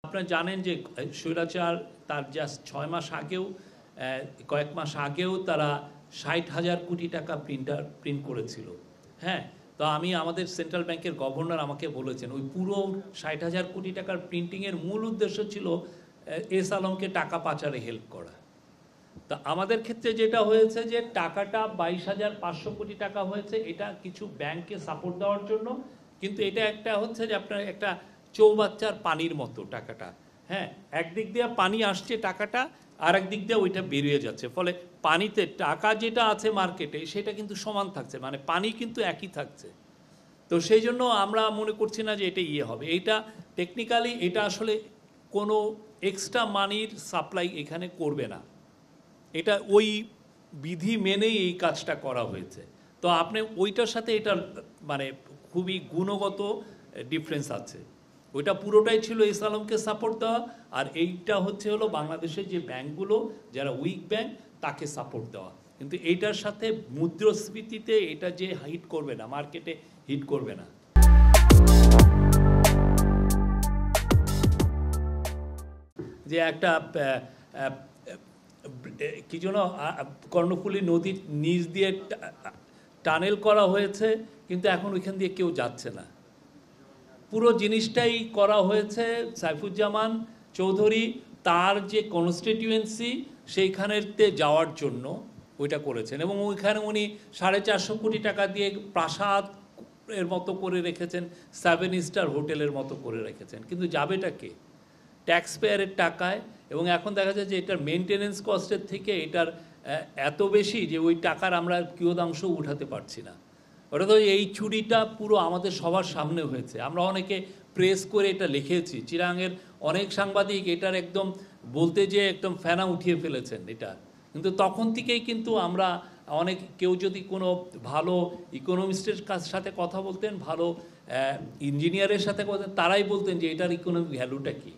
আপনারা জানেন যে স্বৈরাচার তার জাস্ট 6 মাস আগেও কয়েক মাস আগেও তারা 60,000 কোটি টাকা প্রিন্ট করেছিল। হ্যাঁ, তো আমি আমাদের সেন্ট্রাল ব্যাংকের গভর্নর আমাকে বলেছেন ওই পুরো 60,000 কোটি টাকার প্রিন্টিংয়ের মূল উদ্দেশ্য ছিল এস আলমকে টাকা পাচারে হেল্প করা। তা আমাদের ক্ষেত্রে যেটা হয়েছে যে টাকাটা 22,500 কোটি টাকা হয়েছে, এটা কিছু ব্যাংককে সাপোর্ট দেওয়ার জন্য, কিন্তু এটা একটা হচ্ছে যে আপনার একটা চৌবাচ্চার পানির মতো টাকাটা। হ্যাঁ, একদিক দিয়ে পানি আসছে টাকাটা, আর একদিক দিয়ে ওইটা বেরিয়ে যাচ্ছে, ফলে পানিতে টাকা যেটা আছে মার্কেটে সেটা কিন্তু সমান থাকছে, মানে পানি কিন্তু একই থাকছে। তো সেই জন্য আমরা মনে করছি না যে এটা হবে। এইটা টেকনিক্যালি এটা আসলে কোনো এক্সট্রা মানির সাপ্লাই এখানে করবে না, এটা ওই বিধি মেনেই এই কাজটা করা হয়েছে। তো আপনি ওইটার সাথে এটার মানে খুবই গুণগত ডিফারেন্স আছে। ওইটা পুরোটাই ছিল এস আলমকে সাপোর্ট দেওয়া, আর এইটা হচ্ছে হলো বাংলাদেশের যে ব্যাংকগুলো যারা উইক ব্যাংক তাকে সাপোর্ট দেওয়া। কিন্তু এইটার সাথে মুদ্রাস্ফীতিতে এটা যে হিট করবে না, মার্কেটে হিট করবে না। যে একটা কি যেন কর্ণফুলী নদীর নিচ দিয়ে টানেল করা হয়েছে, কিন্তু এখন ওইখান দিয়ে কেউ যাচ্ছে না। পুরো জিনিসটাই করা হয়েছে সাইফুজ্জামান চৌধুরী তার যে কনস্টিটিউয়েন্সি সেইখানেতে যাওয়ার জন্য ওইটা করেছেন, এবং ওইখানে উনি 450 কোটি টাকা দিয়ে প্রাসাদ এর মতো করে রেখেছেন, 7 স্টার হোটেলের মতো করে রেখেছেন, কিন্তু যাবেটা কে? ট্যাক্স পেয়ারের টাকায়। এবং এখন দেখা যায় যে এটার মেনটেনেন্স কস্টের থেকে এটার এত বেশি যে ওই টাকার আমরা কিয়দাংশ উঠাতে পারছি না। ওটা তো এই চুরিটা পুরো আমাদের সবার সামনে হয়েছে, আমরা অনেকে প্রেস করে এটা লিখেছি, চিরাঙের অনেক সাংবাদিক এটার একদম বলতে যে একদম ফেনা উঠিয়ে ফেলেছেন এটা। কিন্তু তখন থেকেই কিন্তু আমরা অনেক, কেউ যদি কোনো ভালো ইকোনমিস্টের সাথে কথা বলতেন, ভালো ইঞ্জিনিয়ারের সাথে কথা, তারাই বলতেন যে এটার ইকোনমিক ভ্যালুটা কী।